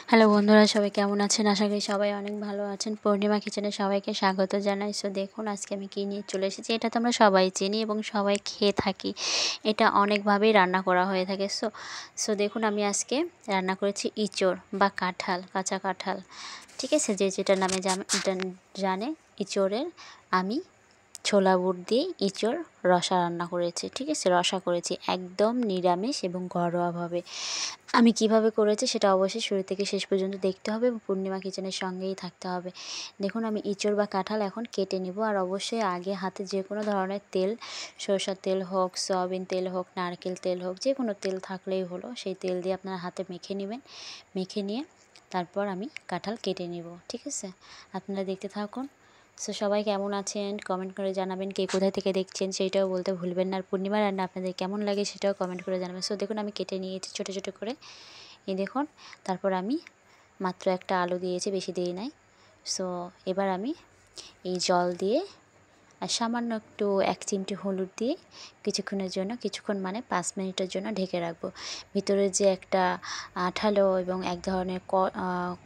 Hello বন্ধুরা, সবাই কেমন আছেন? আশা করি সবাই অনেক ভালো আছেন। পূর্ণিমা কিচেনে সবাইকে স্বাগত জানাই। সো দেখুন আজকে আমি কী নিয়ে চলে এসেছি। এটা তো আমরা সবাই চিনি এবং সবাই খেয়ে থাকি। এটা অনেকভাবেই রান্না করা হয়ে থাকে। সো দেখুন আমি আজকে রান্না করেছি ইঁচড় বা কাঁঠাল, কাঁচা কাঁঠাল। ঠিক আছে, যে যেটা নামে জানে ইঁচড়ের আমি ছোলা বুট দিয়ে ইঁচড় রসা রান্না করেছি। ঠিক আছে, রসা করেছি একদম নিরামিষ এবং ঘরোয়াভাবে। আমি কিভাবে করেছি সেটা অবশ্যই শুরু থেকে শেষ পর্যন্ত দেখতে হবে এবং পূর্ণিমা কিচেনের সঙ্গেই থাকতে হবে। দেখুন আমি ইঁচড় বা কাঁঠাল এখন কেটে নিব। আর অবশ্যই আগে হাতে যে কোনো ধরনের তেল, সরষের তেল হোক, সয়াবিন তেল হোক, নারকেল তেল হোক, যে কোনো তেল থাকলেই হলো, সেই তেল দিয়ে আপনার হাতে মেখে নেবেন। মেখে নিয়ে তারপর আমি কাঁঠাল কেটে নিব। ঠিক আছে, আপনারা দেখতে থাকুন। সো সবাই কেমন আছেন কমেন্ট করে জানাবেন, কে কোথায় থেকে দেখছেন সেইটাও বলতে ভুলবেন না। আর পূর্ণিমা রান্না আপনাদের কেমন লাগে সেটাও কমেন্ট করে জানাবেন। সো দেখুন আমি কেটে নিয়েছি ছোটো ছোটো করে, এই দেখুন। তারপর আমি মাত্র একটা আলু দিয়েছি, বেশি দিই নাই। সো এবার আমি এই জল দিয়ে আর সামান্য একটু 1 চিমটি হলুদ দিয়ে কিছুক্ষণ মানে 5 মিনিটের জন্য ঢেকে রাখবো। ভিতরে যে একটা আঠালো এবং এক ধরনের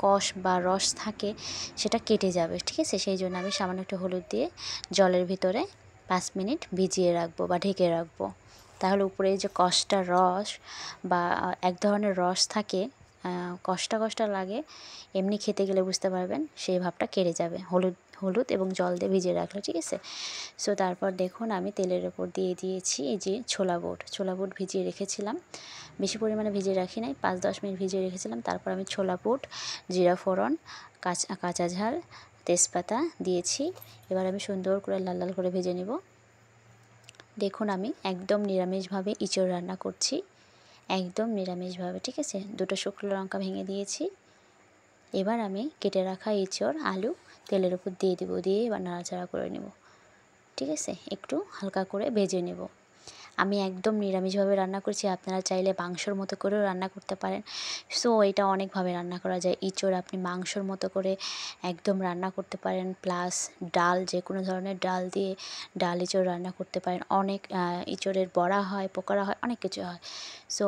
কষ বা রস থাকে সেটা কেটে যাবে। ঠিক আছে, সেই জন্য আমি সামান্য একটু হলুদ দিয়ে জলের ভিতরে 5 মিনিট ভিজিয়ে রাখবো বা ঢেকে রাখবো। তাহলে উপরে যে কষটা রস বা এক ধরনের রস থাকে, কষ্টা লাগে, এমনি খেতে গেলে বুঝতে পারবেন, সেই ভাবটা কেটে যাবে হলুদ এবং জল দিয়ে ভিজিয়ে রাখলে। ঠিক আছে, সো তারপর দেখুন আমি তেলের ওপর দিয়ে দিয়েছি এই যে ছোলা বুট ভিজিয়ে রেখেছিলাম। বেশি পরিমাণে ভিজিয়ে রাখি নাই, 5-10 মিনিট ভিজিয়ে রেখেছিলাম। তারপর আমি ছোলা বুট, জিরা ফোড়ন, কাঁচা ঝাল, তেজপাতা দিয়েছি। এবার আমি সুন্দর করে লাল লাল করে ভেজে নেব। দেখুন আমি একদম নিরামিষভাবে ইঁচড় রান্না করছি, একদম নিরামিষভাবে। ঠিক আছে, 2টো শুকনো লঙ্কা ভেঙে দিয়েছি। এবার আমি কেটে রাখা ইঁচড় আলু তেলের উপর দিয়ে দেবো, দিয়ে এবার নাড়াচাড়া করে নেব। ঠিক আছে, একটু হালকা করে ভেজে নেব। আমি একদম নিরামিষভাবে রান্না করছি, আপনারা চাইলে মাংসর মতো করেও রান্না করতে পারেন। সো এটা অনেকভাবে রান্না করা যায়। ইঁচড় আপনি মাংসর মতো করে একদম রান্না করতে পারেন, প্লাস ডাল, যে কোনো ধরনের ডাল দিয়ে ডাল ইঁচড় রান্না করতে পারেন। অনেক ইঁচড়ের বড়া হয়, পকোড়া হয়, অনেক কিছু হয়। সো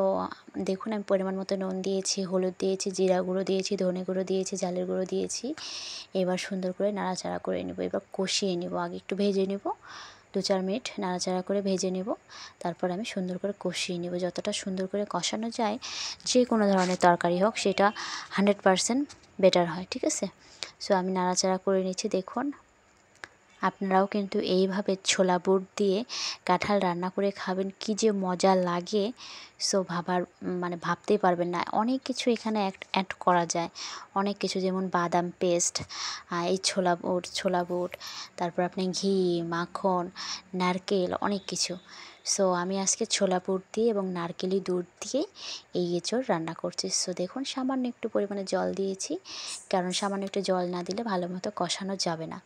দেখুন আমি পরিমাণ মতো নুন দিয়েছি, হলুদ দিয়েছি, জিরা গুঁড়ো দিয়েছি, ধনে গুঁড়ো দিয়েছি, চালের গুঁড়ো দিয়েছি। এবার সুন্দর করে নাড়াচাড়া করে নেব। এবার কষিয়ে নেব, আগে একটু ভেজে নেব, 2-4 মিনিট নাড়াচাড়া করে ভেজে নেব। তারপর আমি সুন্দর করে কষিয়ে নেব। যতটা সুন্দর করে কষানো যায়, যে কোনো ধরনের তরকারি হোক, সেটা 100% বেটার হয়। ঠিক আছে, সো আমি নাড়াচাড়া করে নিচ্ছি। দেখুন আপনারাও কিন্তু এইভাবে ছোলা বুট দিয়ে কাঁঠাল রান্না করে খাবেন, কী যে মজা লাগে। সো ভাবতেই পারবেন না। অনেক কিছু এখানে অ্যাড করা যায়, অনেক কিছু, যেমন বাদাম পেস্ট, এই ছোলা বুট, তারপর আপনি ঘি, মাখন, নারকেল, অনেক কিছু। সো আমি আজকে ছোলা বুট দিয়ে এবং নারকেলি দুধ দিয়ে এই এঁচড় রান্না করছি। সো দেখুন সামান্য একটু পরিমাণে জল দিয়েছি, কারণ সামান্য একটু জল না দিলে ভালো মতো কষানো যাবে না।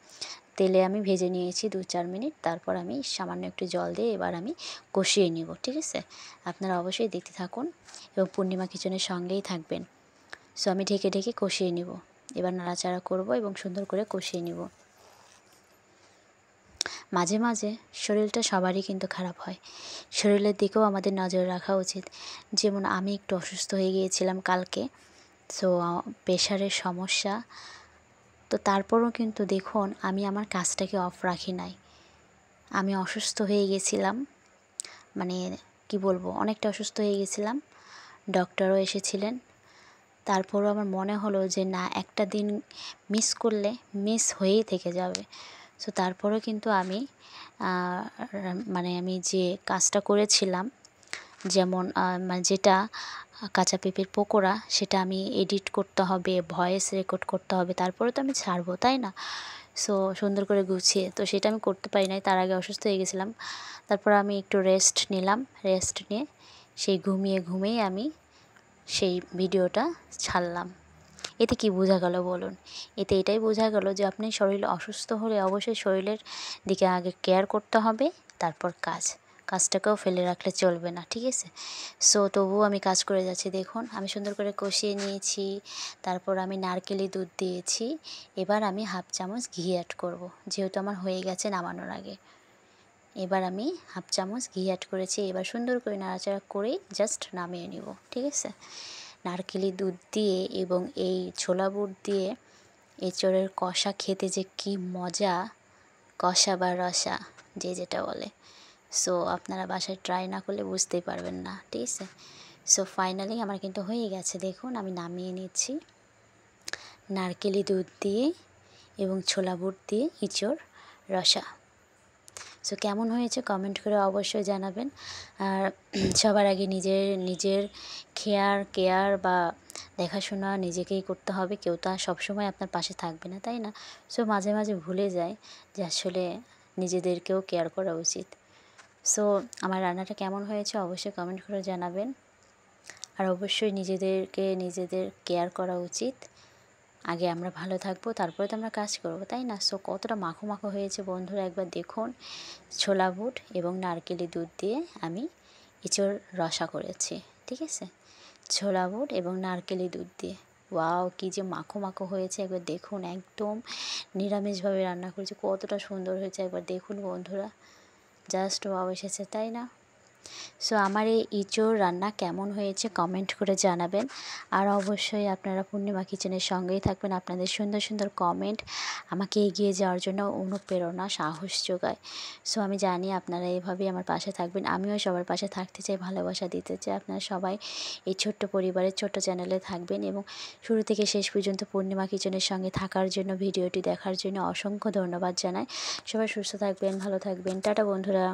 তেলে আমি ভেজে নিয়েছি 2-4 মিনিট, তারপর আমি সামান্য একটু জল দিয়ে এবার আমি কষিয়ে নেব। ঠিক আছে, আপনারা অবশ্যই দেখতে থাকুন এবং পূর্ণিমা কিচেনের সঙ্গেই থাকবেন। সো আমি ঢেকে ঢেকে কষিয়ে নেব। এবার নাড়াচাড়া করব এবং সুন্দর করে কষিয়ে নেব। মাঝে মাঝে শরীরটা সবারই কিন্তু খারাপ হয়, শরীরের দিকেও আমাদের নজর রাখা উচিত। যেমন আমি একটু অসুস্থ হয়ে গিয়েছিলাম কালকে। সো প্রেশারের সমস্যা, তো তারপরও কিন্তু দেখুন আমি আমার কাজটাকে অফ রাখি নাই। আমি অসুস্থ হয়ে গেছিলাম, মানে কি বলবো, অনেকটা অসুস্থ হয়ে গেছিলাম। ডক্টরও এসেছিলেন। তারপরও আমার মনে হলো যে না, একটা দিন মিস করলে মিস হয়েই থেকে যাবে। সো তারপরেও কিন্তু আমি আমি যে কাজটা করেছিলাম, যেমন যেটা কাঁচা পেঁপের পকোড়া, সেটা আমি এডিট করতে হবে, ভয়েস রেকর্ড করতে হবে, তারপরে তো আমি ছাড়বো, তাই না? সো সুন্দর করে গুছিয়ে, তো সেটা আমি করতে পারি নাই, তার আগে অসুস্থ হয়ে গেছিলাম। তারপর আমি একটু রেস্ট নিলাম, রেস্ট নিয়ে সেই ঘুমিয়ে আমি সেই ভিডিওটা ছাড়লাম। এতে কি বোঝা গেল বলুন? এতে এটাই বোঝা গেল যে আপনি শরীর অসুস্থ হলে অবশ্যই শরীরের দিকে আগে কেয়ার করতে হবে, তারপর কাজটাকেও ফেলে রাখলে চলবে না। ঠিক আছে, সো তবুও আমি কাজ করে যাচ্ছি। দেখুন আমি সুন্দর করে কষিয়ে নিয়েছি, তারপর আমি নারকেলি দুধ দিয়েছি। এবার আমি 1/2 চামচ ঘি অ্যাড করব, যেহেতু আমার হয়ে গেছে নামানোর আগে। এবার আমি 1/2 চামচ ঘি অ্যাড করেছি। এবার সুন্দর করে নাড়াচাড়া করেই জাস্ট নামিয়ে নিব। ঠিক আছে, নারকেলি দুধ দিয়ে এবং এই ছোলা বুট দিয়ে এঁচোড়ের কষা খেতে যে কী মজা, কষা বা রসা যে যেটা বলে। সো আপনারা বাসায় ট্রাই না করলে বুঝতেই পারবেন না, ঠিক আছে। সো ফাইনালি আমার কিন্তু হয়ে গেছে, দেখুন আমি নামিয়ে নিচ্ছি নারকেলি দুধ দিয়ে এবং ছোলা বুট দিয়ে এঁচোড় রসা। সো কেমন হয়েছে কমেন্ট করে অবশ্যই জানাবেন। আর সবার আগে নিজের কেয়ার বা দেখাশোনা নিজেকেই করতে হবে, কেউ তো আর সবসময় আপনার পাশে থাকবে না, তাই না? সো মাঝে মাঝে ভুলে যায় যে আসলে নিজেদেরকেও কেয়ার করা উচিত। সো আমার রান্নাটা কেমন হয়েছে অবশ্যই কমেন্ট করে জানাবেন। আর অবশ্যই নিজেদের কেয়ার করা উচিত। আগে আমরা ভালো থাকবো, তারপরে তো আমরা কাজ করবো, তাই না? সো কতটা মাখো মাখো হয়েছে বন্ধুরা, একবার দেখুন। ছোলা বুট এবং নারকেলি দুধ দিয়ে আমি এঁচোড় রসা করেছি, ঠিক আছে। ছোলা বুট এবং নারকেলি দুধ দিয়ে, ওয়াও কী যে মাখো মাখো হয়েছে, একবার দেখুন। একদম নিরামিষভাবে রান্না করেছি, কতটা সুন্দর হয়েছে একবার দেখুন বন্ধুরা, জাস্ট ওয়াও এসেছে, তাই না? সো আমার এই এঁচোড় রান্না কেমন হয়েছে কমেন্ট করে জানাবেন। আর অবশ্যই আপনারা পূর্ণিমা কিচেনের সঙ্গেই থাকবেন। আপনাদের সুন্দর সুন্দর কমেন্ট আমাকে এগিয়ে যাওয়ার জন্য অনুপ্রেরণা, সাহস যোগায়। সো আমি জানি আপনারা এভাবেই আমার পাশে থাকবেন। আমিও সবার পাশে থাকতে চাই, ভালোবাসা দিতে চাই। আপনারা সবাই এই ছোট্ট পরিবারের ছোট্ট চ্যানেলে থাকবেন এবং শুরু থেকে শেষ পর্যন্ত পূর্ণিমা কিচেনের সঙ্গে থাকার জন্য, ভিডিওটি দেখার জন্য অসংখ্য ধন্যবাদ জানাই। সবাই সুস্থ থাকবেন, ভালো থাকবেন। টাটা বন্ধুরা।